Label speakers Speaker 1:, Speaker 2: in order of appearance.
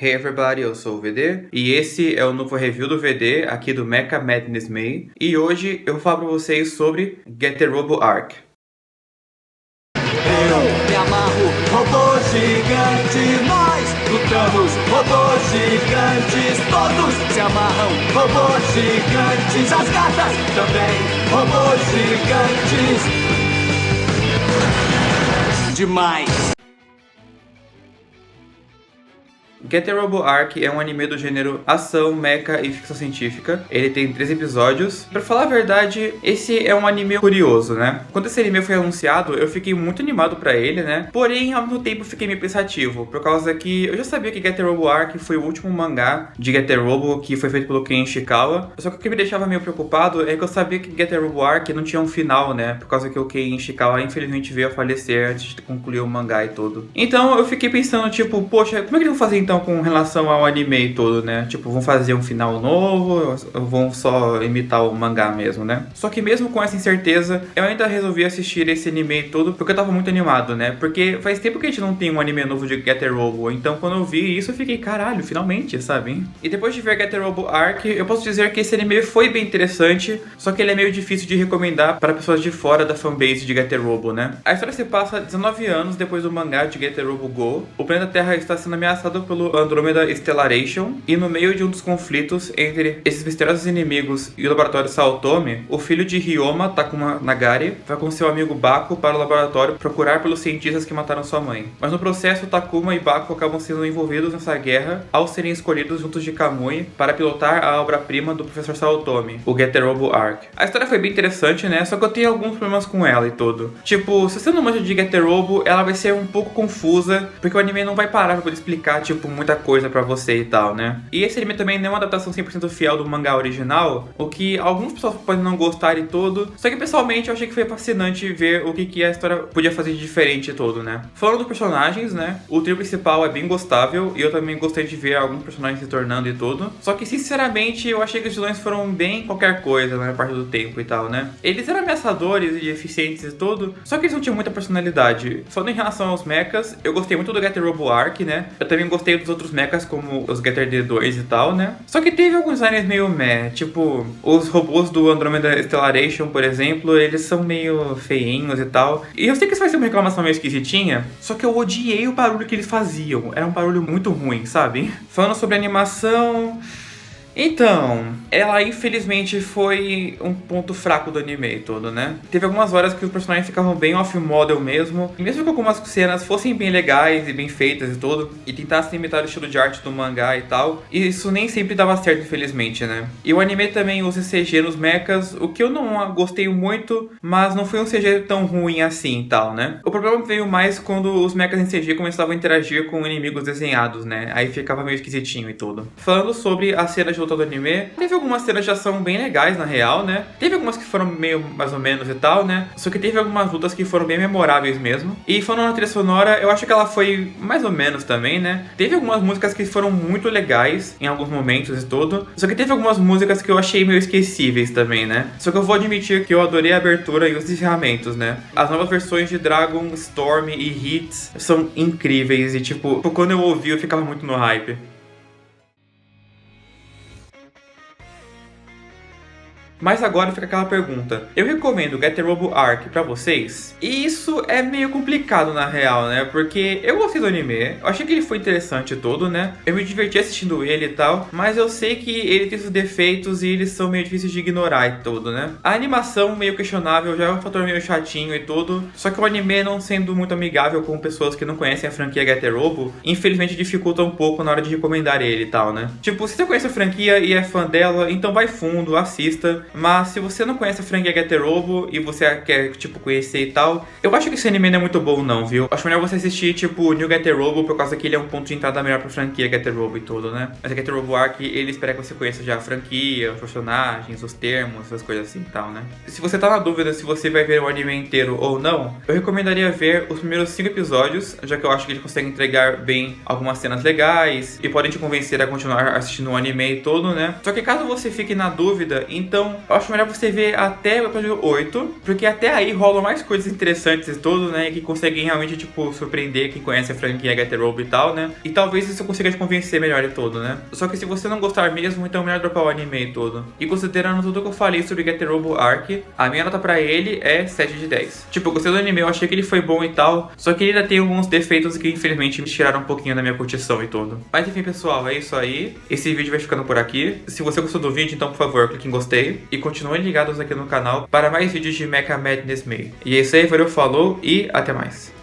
Speaker 1: Hey everybody, eu sou o VD e esse é o novo review do VD aqui do Mecha Madness May e hoje eu vou falar pra vocês sobre Getter Robo Arc.
Speaker 2: Eu me amarro, robô gigante, nós lutamos, robôs gigantes, todos se amarram, robôs gigantes, as gatas também, robôs gigantes, demais.
Speaker 1: Getter Robo Arc é um anime do gênero ação, mecha e ficção científica. Ele tem 3 episódios. Pra falar a verdade, esse é um anime curioso, né? Quando esse anime foi anunciado, eu fiquei muito animado pra ele, né? Porém, ao mesmo tempo, fiquei meio pensativo, por causa que eu já sabia que Getter Robo Arc foi o último mangá de Getter Robo que foi feito pelo Ken Ishikawa. Só que o que me deixava meio preocupado é que eu sabia que Getter Robo Arc não tinha um final, né? Por causa que o Ken Ishikawa, infelizmente, veio a falecer antes de concluir o mangá e tudo. Então, eu fiquei pensando, tipo, poxa, como é que eles vão fazer então com relação ao anime todo, né? Tipo, vão fazer um final novo ou vão só imitar o mangá mesmo, né? Só que mesmo com essa incerteza, eu ainda resolvi assistir esse anime todo porque eu tava muito animado, né? Porque faz tempo que a gente não tem um anime novo de Getter Robo, então quando eu vi isso eu fiquei, caralho, finalmente, sabe? E depois de ver Getter Robo Arc, eu posso dizer que esse anime foi bem interessante, só que ele é meio difícil de recomendar para pessoas de fora da fanbase de Getter Robo, né? A história se passa 19 anos depois do mangá de Getter Robo Go. O planeta Terra está sendo ameaçado pelo Andromeda Stellaration, e no meio de um dos conflitos entre esses misteriosos inimigos e o laboratório Saotome, o filho de Ryoma, Takuma Nagari, vai com seu amigo Bako para o laboratório procurar pelos cientistas que mataram sua mãe. Mas no processo, Takuma e Bako acabam sendo envolvidos nessa guerra ao serem escolhidos juntos de Kamui para pilotar a obra-prima do professor Saotome, o Getter Robo Arc. A história foi bem interessante, né? Só que eu tenho alguns problemas com ela e tudo. Tipo, se você não manja de Getter Robo, ela vai ser um pouco confusa, porque o anime não vai parar pra poder explicar, tipo, muita coisa pra você e tal, né? E esse anime também não é uma adaptação 100% fiel do mangá original, o que algumas pessoas podem não gostar e tudo. Só que pessoalmente eu achei que foi fascinante ver o que a história podia fazer de diferente e tudo, né? Falando dos personagens, né? O trio principal é bem gostável e eu também gostei de ver alguns personagens se tornando e tudo. Só que sinceramente eu achei que os vilões foram bem qualquer coisa na parte do tempo e tal, né? Eles eram ameaçadores e eficientes e tudo, só que eles não tinham muita personalidade. Falando em relação aos mechas, eu gostei muito do Getter Robo Arc, né? Eu também gostei dos outros mechas como os Getter D2 e tal, né? Só que teve alguns designs meio meh, tipo, os robôs do Andromeda Stellaration, por exemplo, eles são meio feinhos e tal. E eu sei que isso vai ser uma reclamação meio esquisitinha, só que eu odiei o barulho que eles faziam. Era um barulho muito ruim, sabe? Falando sobre animação... Então, ela infelizmente foi um ponto fraco do anime todo, né? Teve algumas horas que os personagens ficavam bem off-model mesmo. E mesmo que algumas cenas fossem bem legais e bem feitas e tudo, e tentassem imitar o estilo de arte do mangá e tal, isso nem sempre dava certo, infelizmente, né? E o anime também usa CG nos mechas, o que eu não gostei muito, mas não foi um CG tão ruim assim e tal, né? O problema veio mais quando os mechas em CG começavam a interagir com inimigos desenhados, né? Aí ficava meio esquisitinho e tudo. Falando sobre as cenas de luta do anime, teve algumas cenas de ação bem legais na real, né? Teve algumas que foram meio mais ou menos e tal, né? Só que teve algumas lutas que foram bem memoráveis mesmo. E falando na trilha sonora, eu acho que ela foi mais ou menos também, né? Teve algumas músicas que foram muito legais em alguns momentos e tudo. Só que teve algumas músicas que eu achei meio esquecíveis também, né? Só que eu vou admitir que eu adorei a abertura e os encerramentos, né? As novas versões de Dragon, Storm e Hits são incríveis e tipo, quando eu ouvi eu ficava muito no hype. Mas agora fica aquela pergunta, eu recomendo Getter Robo Arc pra vocês? E isso é meio complicado na real, né? Porque eu gostei do anime, eu achei que ele foi interessante todo, né? Eu me diverti assistindo ele e tal, mas eu sei que ele tem seus defeitos e eles são meio difíceis de ignorar e tudo, né? A animação meio questionável já é um fator meio chatinho e tudo, só que o anime não sendo muito amigável com pessoas que não conhecem a franquia Getter Robo, infelizmente dificulta um pouco na hora de recomendar ele e tal, né? Tipo, se você conhece a franquia e é fã dela, então vai fundo, assista. Mas se você não conhece a franquia Getter Robo e você quer, tipo, conhecer e tal, eu acho que esse anime não é muito bom não, viu? Acho melhor você assistir, tipo, New Getter Robo, por causa que ele é um ponto de entrada melhor pra franquia Getter Robo e tudo, né? Mas a Getter Robo Arc, ele espera que você conheça já a franquia, os personagens, os termos, essas coisas assim e tal, né? Se você tá na dúvida se você vai ver o anime inteiro ou não, eu recomendaria ver os primeiros 5 episódios, já que eu acho que ele consegue entregar bem algumas cenas legais e podem te convencer a continuar assistindo o anime todo, né? Só que caso você fique na dúvida, então eu acho melhor você ver até o episódio 8, porque até aí rolam mais coisas interessantes e tudo, né, que conseguem realmente, tipo, surpreender quem conhece a franquia Get Robo e tal, né, e talvez isso consiga te convencer melhor e tudo, né. Só que se você não gostar mesmo, então é melhor dropar o anime e tudo. E considerando tudo que eu falei sobre Get Robo Arc, a minha nota pra ele é 7 de 10. Tipo, eu gostei do anime, eu achei que ele foi bom e tal, só que ele ainda tem alguns defeitos que infelizmente me tiraram um pouquinho da minha curtição e tudo. Mas enfim, pessoal, é isso aí. Esse vídeo vai ficando por aqui. Se você gostou do vídeo, então por favor, clique em gostei e continuem ligados aqui no canal para mais vídeos de Mecha Madness May. E é isso aí, valeu, falou e até mais.